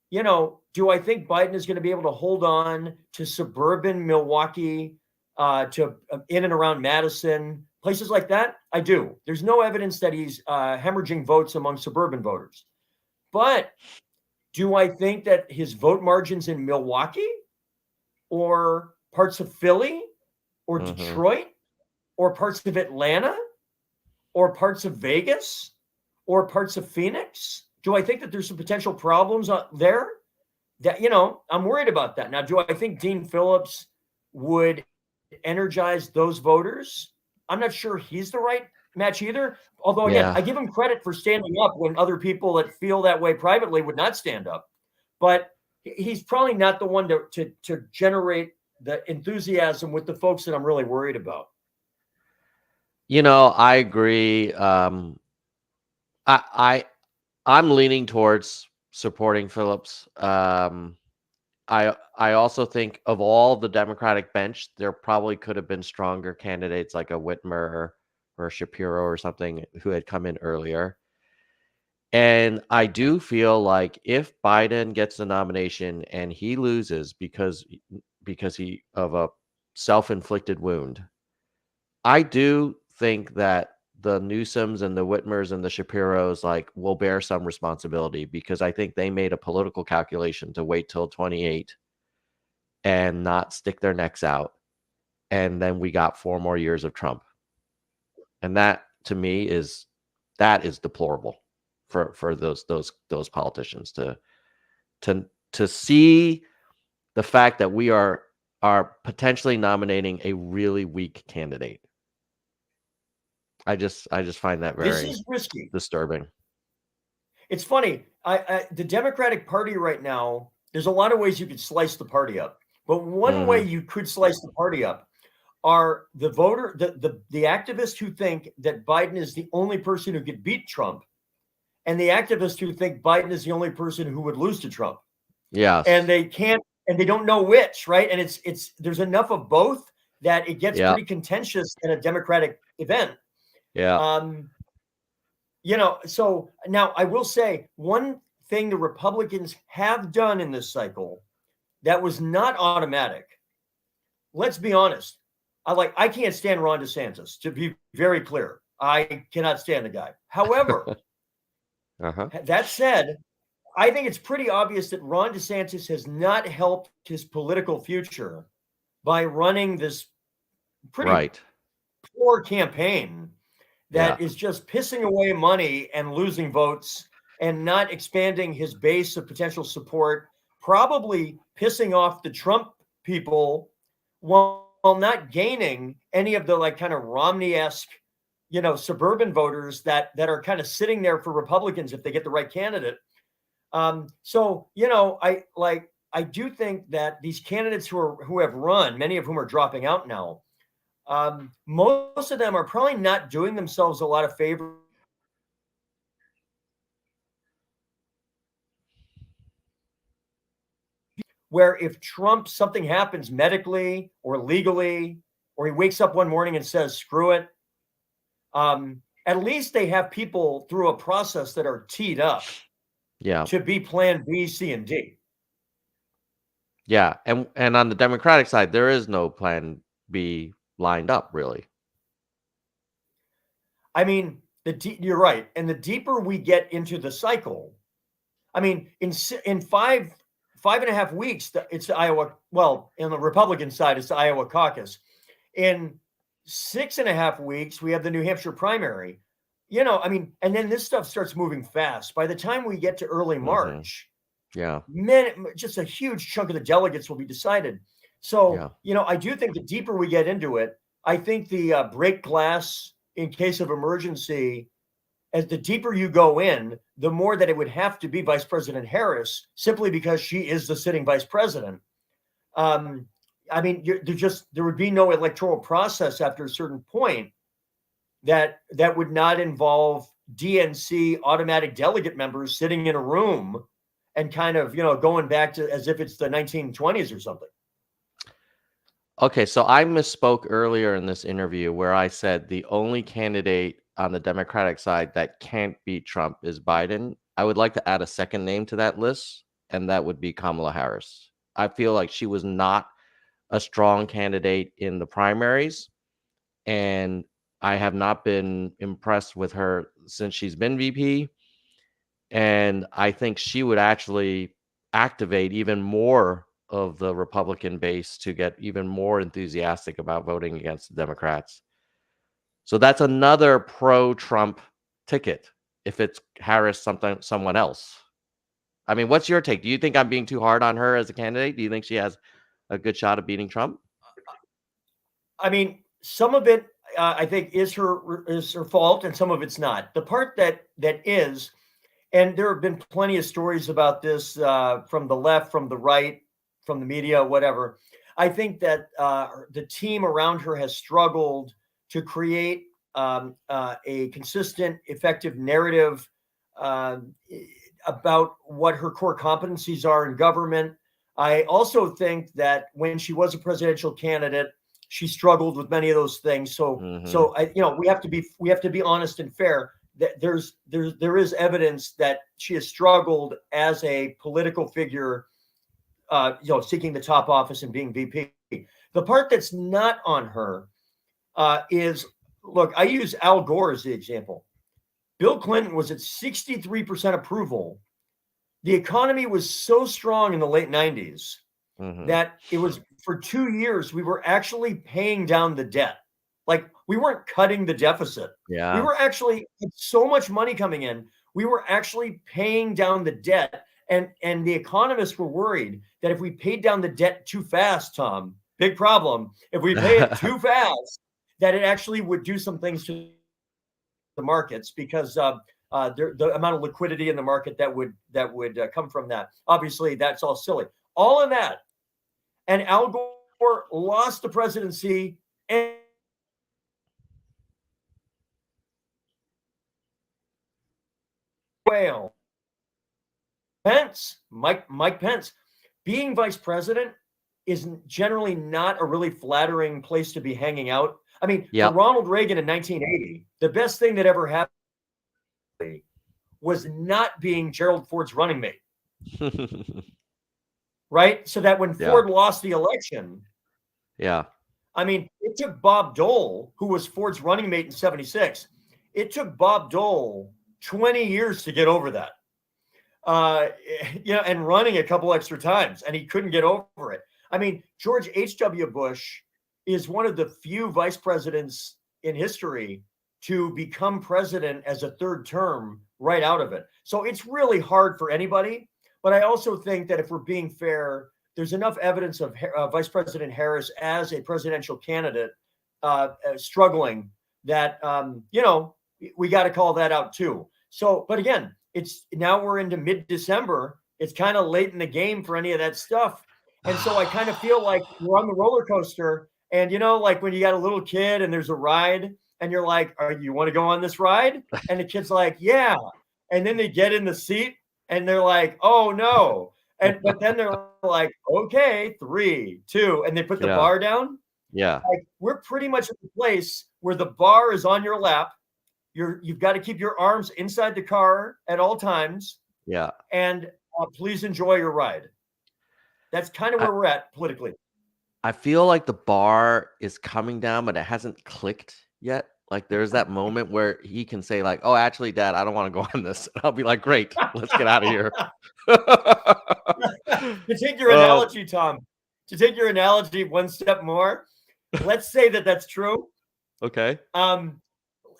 do I think Biden is going to be able to hold on to suburban Milwaukee, to in and around Madison, places like that? I do. There's no evidence that he's hemorrhaging votes among suburban voters. But do I think that his vote margins in Milwaukee or parts of Philly or Hmm. Detroit or parts of Atlanta or parts of Vegas or parts of Phoenix? Do I think that there's some potential problems there? that, I'm worried about that. Now, do I think Dean Phillips would energize those voters? I'm not sure he's the right match either. Although, again, I Yeah. give him credit for standing up when other people that feel that way privately would not stand up. But he's probably not the one to generate the enthusiasm with the folks that I'm really worried about. I agree. I, I I'm leaning towards supporting Phillips. I also think of all the Democratic bench, there probably could have been stronger candidates like a Whitmer or Shapiro or something who had come in earlier. And I do feel like if Biden gets the nomination and he loses because he of a self-inflicted wound, I do think that the Newsoms and the Whitmers and the Shapiros will bear some responsibility because I think they made a political calculation to wait till 28 and not stick their necks out. And then we got 4 more years of Trump. And that to me is deplorable for those politicians to see the fact that we are potentially nominating a really weak candidate. I just find that This very is risky. disturbing. It's funny. The Democratic Party right now, there's a lot of ways you could slice the party up. But one way Mhm. you could slice the party up are the activists who think that Biden is the only person who could beat Trump, and the activists who think Biden is the only person who would lose to Trump. And Yes. they can't, and they don't know which, right? And it's there's enough of both that it gets Yeah. pretty contentious in a Democratic event. Yeah. Um, so now I will say one thing the Republicans have done in this cycle that was not automatic. Let's be honest. I can't stand Ron DeSantis, to be very clear. I cannot stand the guy. However, Uh-huh. that said, I think it's pretty obvious that Ron DeSantis has not helped his political future by running this pretty Right. poor campaign Yeah. that is just pissing away money and losing votes and not expanding his base of potential support, probably pissing off the Trump people while not gaining any of the kind of Romney-esque, suburban voters that are kind of sitting there for Republicans if they get the right candidate. So I do think that these candidates who have run, many of whom are dropping out now, most of them are probably not doing themselves a lot of favor. Where if Trump something happens medically or legally, or he wakes up one morning and says screw it, at least they have people through a process that are teed up Yeah. to be Plan B, C, and D. Yeah. And on the Democratic side, there is no plan B lined up, really. I mean, you're right, and the deeper we get into the cycle, I mean, in 5.5 weeks, it's the Iowa. Well, in the Republican side, it's the Iowa caucus. In 6.5 weeks, we have the New Hampshire primary. I mean, and then this stuff starts moving fast. By the time we get to early Mhm. March, Yeah. just a huge chunk of the delegates will be decided. So, Yeah. I do think the deeper we get into it, I think the break glass in case of emergency, as the deeper you go in, the more that it would have to be Vice President Harris, simply because she is the sitting vice president. I mean, there would be no electoral process after a certain point that would not involve DNC automatic delegate members sitting in a room and kind of going back to as if it's the 1920s or something. Okay, so I misspoke earlier in this interview where I said the only candidate on the Democratic side that can't beat Trump is Biden. I would like to add a second name to that list, and that would be Kamala Harris. I feel like she was not a strong candidate in the primaries, and I have not been impressed with her since she's been VP. And I think she would actually activate even more of the Republican base to get even more enthusiastic about voting against the Democrats. So that's another pro-Trump ticket if it's Harris someone else. I mean, what's your take? Do you think I'm being too hard on her as a candidate? Do you think she has a good shot of beating Trump? I mean, some of it I think is her fault, and some of it's not. The part that is, and there have been plenty of stories about this from the left, from the right, from the media, whatever. I think that the team around her has struggled to create a consistent, effective narrative uh, about what her core competencies are in government. I also think that when she was a presidential candidate, she struggled with many of those things. So, Mm-hmm. so we have to be honest and fair. That there is evidence that she has struggled as a political figure, seeking the top office and being VP. The part that's not on her is, look, I use Al Gore as the example. Bill Clinton was at 63% approval. The economy was so strong in the late 90s Mm-hmm. that it was for 2 years, we were actually paying down the debt. Like we weren't cutting the deficit. We Yeah. were actually so much money coming in. We were actually paying down the debt. And the economists were worried that if we paid down the debt too fast, Tom, big problem. If we pay it too fast, that it actually would do some things to the markets because the amount of liquidity in the market that would come from that. Obviously, that's all silly. All of that, and Al Gore lost the presidency. And whale Pence, Mike Pence, being vice president is generally not a really flattering place to be hanging out. I mean, for Yep. Ronald Reagan in 1980, the best thing that ever happened was not being Gerald Ford's running mate, right? So that when Yeah. Ford lost the election, Yeah. I mean, it took Bob Dole, who was Ford's running mate in 76, it took Bob Dole 20 years to get over that. uh, and running a couple extra times, and he couldn't get over it. I mean, George H.W. Bush is one of the few vice presidents in history to become president as a third term right out of it. So it's really hard for anybody. But I also think that if we're being fair, there's enough evidence of Vice President Harris as a presidential candidate struggling that, we got to call that out too. So, but again, it's now we're into mid-December. It's kind of late in the game for any of that stuff. And so I kind of feel like we're on the roller coaster. And like when you got a little kid and there's a ride and you're like, you want to go on this ride? And the kid's like, yeah. And then they get in the seat and they're like, oh no. But then they're like, okay, 3, 2, and they put the Yeah. bar down. Yeah. Like we're pretty much at the place where the bar is on your lap. You've got to keep your arms inside the car at all times, Yeah. and please enjoy your ride. That's kind of I, where we're at politically. I feel like the bar is coming down, but it hasn't clicked yet. Like there's that moment where he can say, like, oh, actually, Dad, I don't want to go on this. And I'll be like, great, let's get out of here. To take your analogy, Tom, to take your analogy one step more, let's say that that's true. Okay.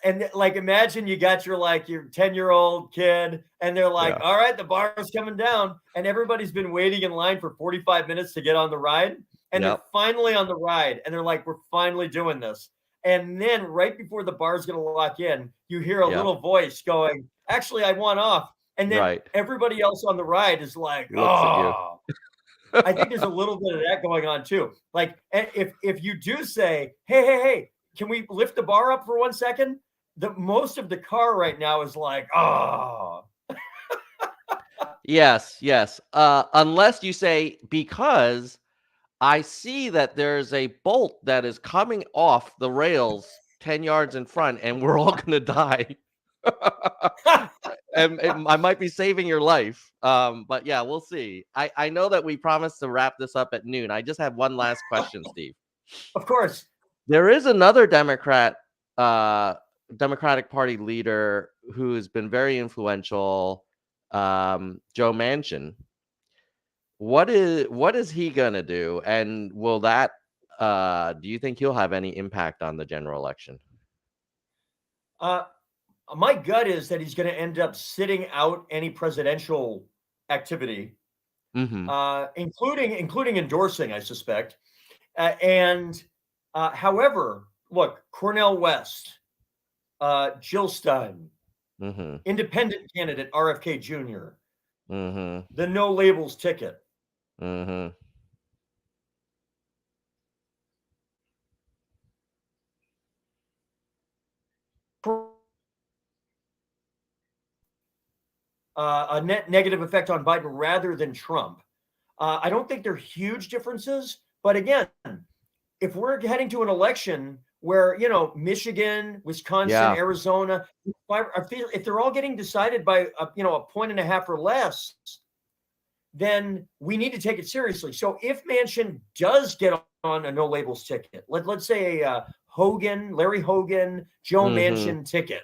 And like imagine you got your 10-year-old kid and they're like, Yeah. all right, the bar is coming down, and everybody's been waiting in line for 45 minutes to get on the ride, and they're Yep. finally on the ride, and they're like, we're finally doing this. And then right before the bar is going to lock in, you hear a Yep. little voice going, actually, I want off. And then Right. everybody else on the ride is like, Looks at you. oh. I think there's a little bit of that going on too. Like if you do say, hey, can we lift the bar up for 1 second? The most of the car right now is like, oh. Yes. Yes. Unless you say, because I see that there's a bolt that is coming off the rails 10 yards in front, and we're all going to die. And I might be saving your life. But yeah, we'll see. I know that we promised to wrap this up at noon. I just have one last question, Steve. Of course. There is another Democratic Party leader who has been very influential, Joe Manchin. What is he gonna do? And will that do you think he'll have any impact on the general election? My gut is that he's going to end up sitting out any presidential activity, Mhm. including endorsing, I suspect. And however, look, Cornell West, Jill Stein, Mhm. independent candidate RFK Jr., Mhm. the no labels ticket. Mhm. A net negative effect on Biden rather than Trump. I don't think they're huge differences, but again, if we're heading to an election where Michigan, Wisconsin, Yeah. Arizona, if they're all getting decided by a point and a half or less, then we need to take it seriously. So if Manchin does get on a no labels ticket, let's say a Larry Hogan, Joe Mhm. Manchin ticket,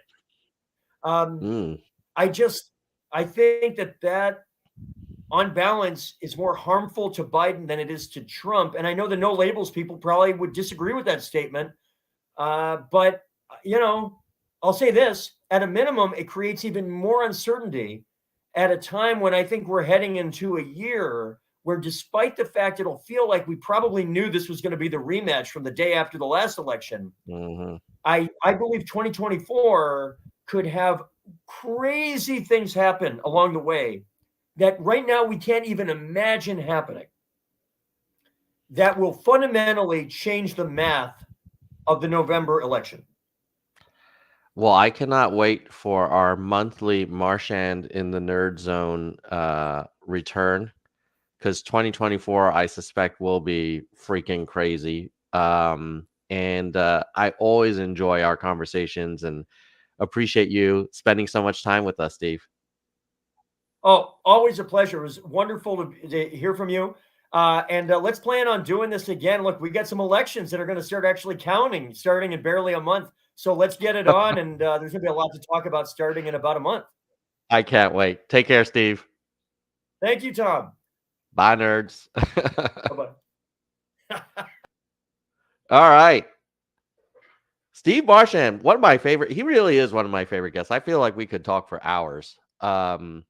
um, Mm. I think that on balance is more harmful to Biden than it is to Trump. And I know the no labels people probably would disagree with that statement. But, you know, I'll say this at a minimum, it creates even more uncertainty at a time when I think we're heading into a year where, despite the fact it'll feel like we probably knew this was going to be the rematch from the day after the last election, Mhm. I believe 2024 could have crazy things happen along the way that right now we can't even imagine happening that will fundamentally change the math of the November election. Well, I cannot wait for our monthly Marchand in the Nerd Zone return because 2024, I suspect, will be freaking crazy. And I always enjoy our conversations and appreciate you spending so much time with us, Steve. Oh, always a pleasure. It was wonderful to hear from you. And let's plan on doing this again. Look, we got some elections that are going to start actually counting starting in barely a month. So let's get it on. And there's going to be a lot to talk about starting in about a month. I can't wait. Take care, Steve. Thank you, Tom. Bye, nerds. Bye bye. All right. Steve Marchand, one of my favorite. He really is one of my favorite guests. I feel like we could talk for hours. I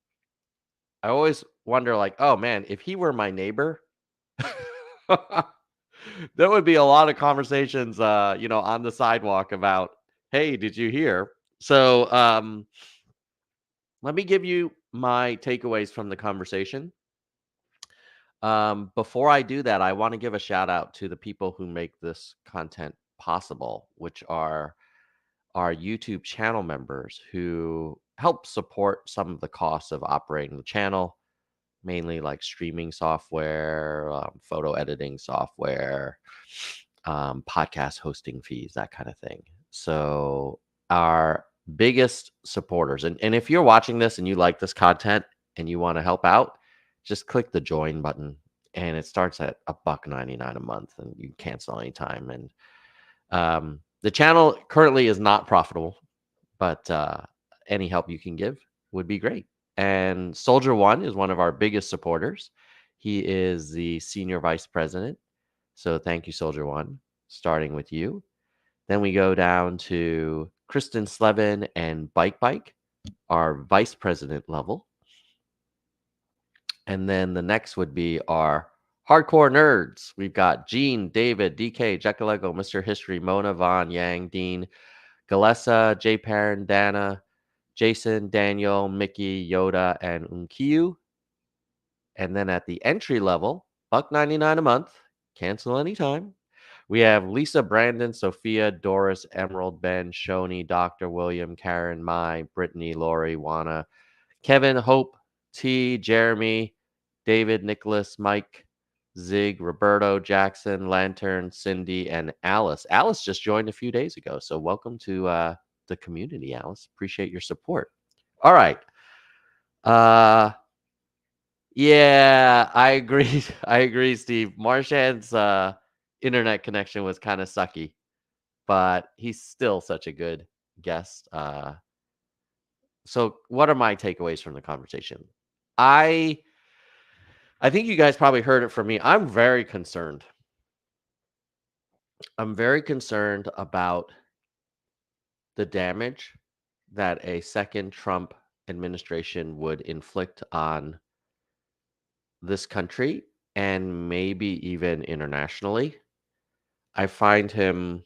always wonder, like, oh man, if he were my neighbor, there would be a lot of conversations, on the sidewalk about, hey, did you hear? So, let me give you my takeaways from the conversation. Before I do that, I want to give a shout out to the people who make this content possible, which are our YouTube channel members who help support some of the costs of operating the channel, mainly like streaming software, photo editing software, podcast hosting fees, that kind of thing. So, our biggest supporters, and if you're watching this and you like this content and you want to help out, just click the join button. And it starts at $1.99 a month, and you can cancel anytime. And the channel currently is not profitable, but any help you can give would be great. And Soldier One is one of our biggest supporters. He is the senior vice president. So thank you, Soldier One, starting with you. Then we go down to Kristen Slevin and Bike, our vice president level. And then the next would be our hardcore nerds. We've got Gene, David, DK, Jackalego, Mr. History, Mona, Vaughn, Yang, Dean, Galessa, J. Perrin, Dana, Jason, Daniel, Mickey, Yoda, and Unkiyu. And then at the entry level, $1.99 a month, cancel anytime. We have Lisa, Brandon, Sophia, Doris, Emerald, Ben, Shoni, Dr. William, Karen, Mai, Brittany, Lori, Wana, Kevin, Hope, T, Jeremy, David, Nicholas, Mike, Zig, Roberto, Jackson, Lantern, Cindy, and Alice. Alice just joined a few days ago. So welcome to the community, Alice. Appreciate your support. All right. Uh yeah, I agree. I agree, Steve. Marshan's internet connection was kind of sucky, but he's still such a good guest. So what are my takeaways from the conversation? I I think you guys probably heard it from me. I'm very concerned. I'm very concerned about the damage that a second Trump administration would inflict on this country and maybe even internationally. I find him,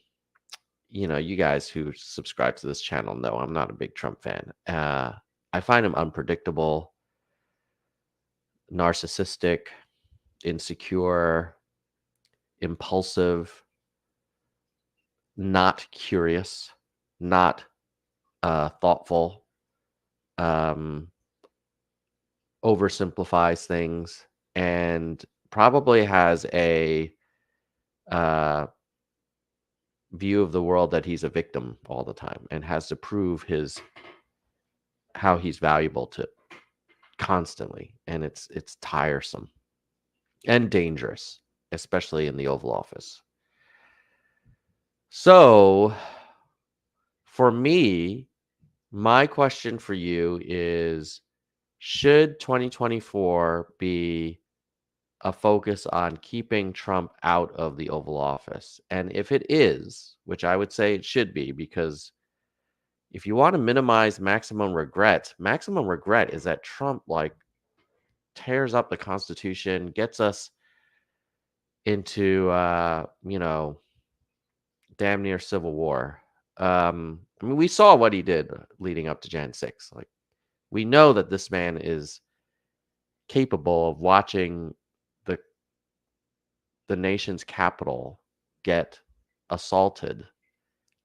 you guys who subscribe to this channel know I'm not a big Trump fan. I find him unpredictable, narcissistic, insecure, impulsive, not curious, not thoughtful, um, oversimplifies things, and probably has a uh, view of the world that he's a victim all the time and has to prove how he's valuable to constantly, and it's tiresome and dangerous, especially in the Oval Office. So for me, my question for you is, should 2024 be a focus on keeping Trump out of the Oval Office? And if it is, which I would say it should be, because if you want to minimize maximum regret is that Trump tears up the Constitution, gets us into damn near civil war. I mean, we saw what he did leading up to Jan 6. Like, we know that this man is capable of watching the the nation's capital get assaulted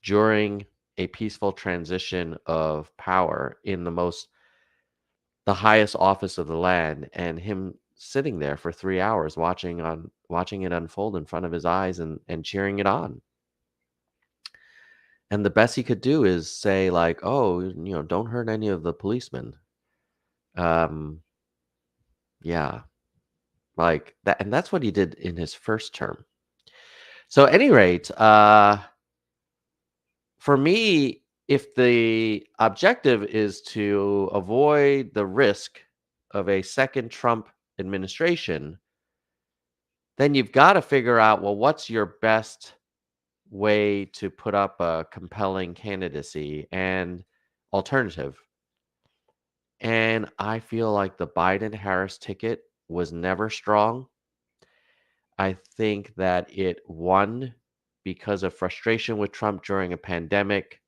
during a peaceful transition of power in the highest office of the land, and him sitting there for 3 hours watching it unfold in front of his eyes and cheering it on. And the best he could do is say, like, oh, don't hurt any of the policemen. Um, yeah, like that, and that's what he did in his first term. So, at any rate, for me, if the objective is to avoid the risk of a second Trump administration, then you've got to figure out, well, what's your best way to put up a compelling candidacy and alternative? And I feel like the Biden-Harris ticket was never strong. I think that it won because of frustration with Trump during a pandemic,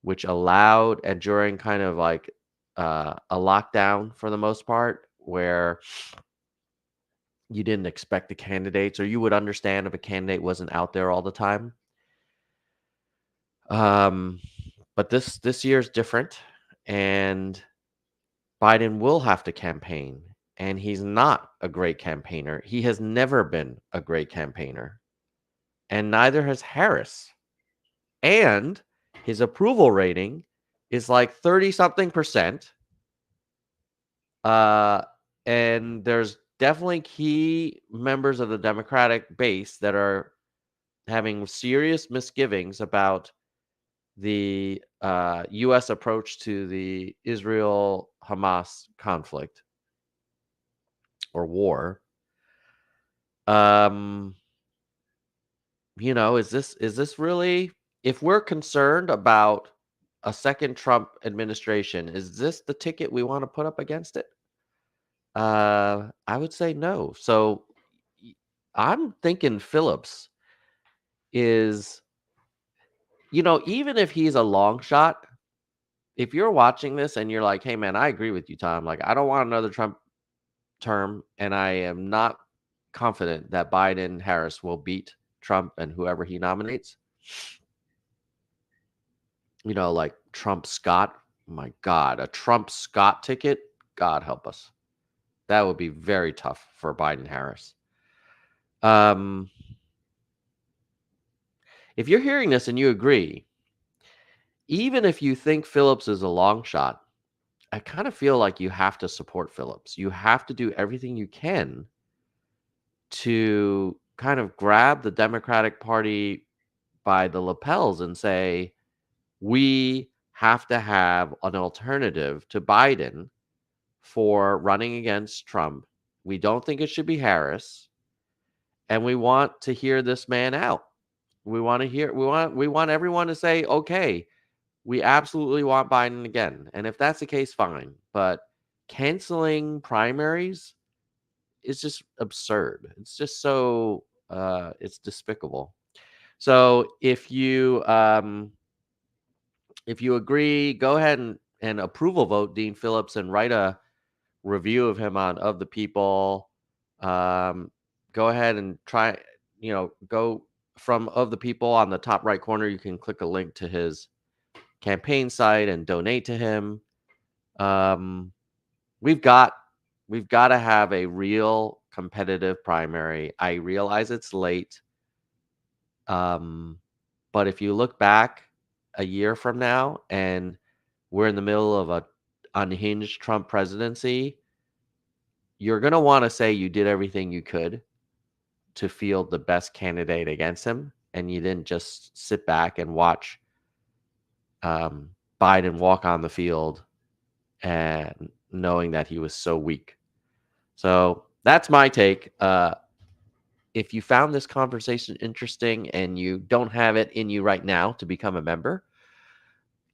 which allowed, and during kind of like a lockdown for the most part, where you didn't expect the candidates, or you would understand if a candidate wasn't out there all the time. But this year is different, and Biden will have to campaign, and he's not a great campaigner. He has never been a great campaigner, and neither has Harris. And his approval rating is like 30 something percent. And there's definitely key members of the Democratic base that are having serious misgivings about the U.S. approach to the Israel-Hamas conflict or war. Is this really, if we're concerned about a second Trump administration, is this the ticket we want to put up against it? I would say no. So I'm thinking Phillips is, even if he's a long shot, if you're watching this and you're like, hey man, I agree with you, Tom. Like, I don't want another Trump term, and I am not confident that Biden Harris will beat Trump and whoever he nominates. Like Trump Scott. My God, a Trump Scott ticket. God help us. That would be very tough for Biden Harris. If you're hearing this and you agree, even if you think Phillips is a long shot, I kind of feel like you have to support Phillips. You have to do everything you can to kind of grab the Democratic Party by the lapels and say, we have to have an alternative to Biden for running against Trump. We don't think it should be Harris, and we want to hear this man out. We want everyone to say, okay, we absolutely want Biden again. And if that's the case, fine. But canceling primaries it's just absurd. It's just so it's despicable. So if you agree, go ahead and approval vote Dean Phillips and write a review of him on Of the People. Go ahead and try, go from Of the People on the top right corner. You can click a link to his campaign site and donate to him. Um, we've got to have a real competitive primary. I realize it's late. But if you look back a year from now and we're in the middle of a unhinged Trump presidency, you're going to want to say you did everything you could to field the best candidate against him, and you didn't just sit back and watch Biden walk on the field and knowing that he was so weak. So that's my take. If you found this conversation interesting and you don't have it in you right now to become a member,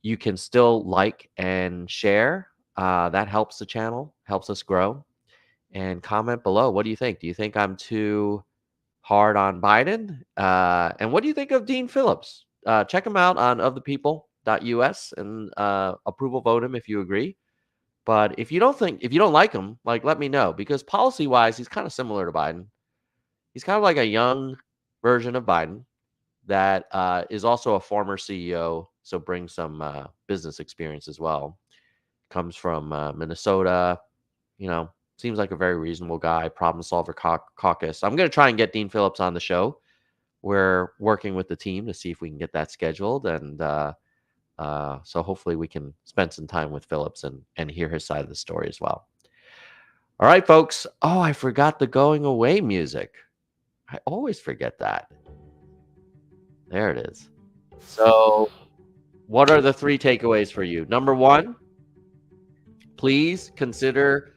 you can still like and share. That helps the channel, helps us grow. And comment below. What do you think? Do you think I'm too hard on Biden? And what do you think of Dean Phillips? Check him out on ofthepeople.us and approval vote him if you agree. But if you don't like him, like, let me know, because policy wise, he's kind of similar to Biden. He's kind of like a young version of Biden that is also a former CEO, so brings some business experience as well. Comes from Minnesota, seems like a very reasonable guy, problem solver caucus. I'm going to try and get Dean Phillips on the show. We're working with the team to see if we can get that scheduled. And so hopefully we can spend some time with Phillips and hear his side of the story as well. All right, folks. Oh, I forgot the going away music. I always forget that. There it is. So what are the 3 takeaways for you? Number 1, please consider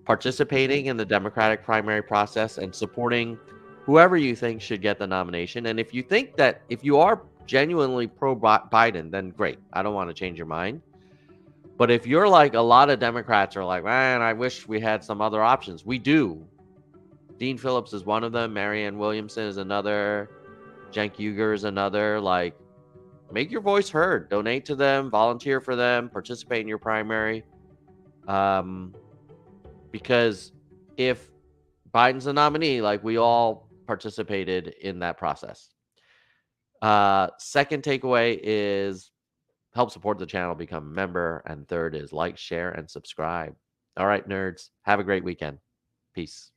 participating in the Democratic primary process and supporting whoever you think should get the nomination. And if you are genuinely pro Biden, then great. I don't want to change your mind. But if you're like a lot of Democrats are like, man, I wish we had some other options. We do. Dean Phillips is one of them. Marianne Williamson is another. Cenk Uygur is another. Like, make your voice heard. Donate to them. Volunteer for them. Participate in your primary. Because if Biden's the nominee, like, we all participated in that process. Second takeaway is help support the channel, become a member. And third is like, share, and subscribe. All right, nerds, have a great weekend. Peace.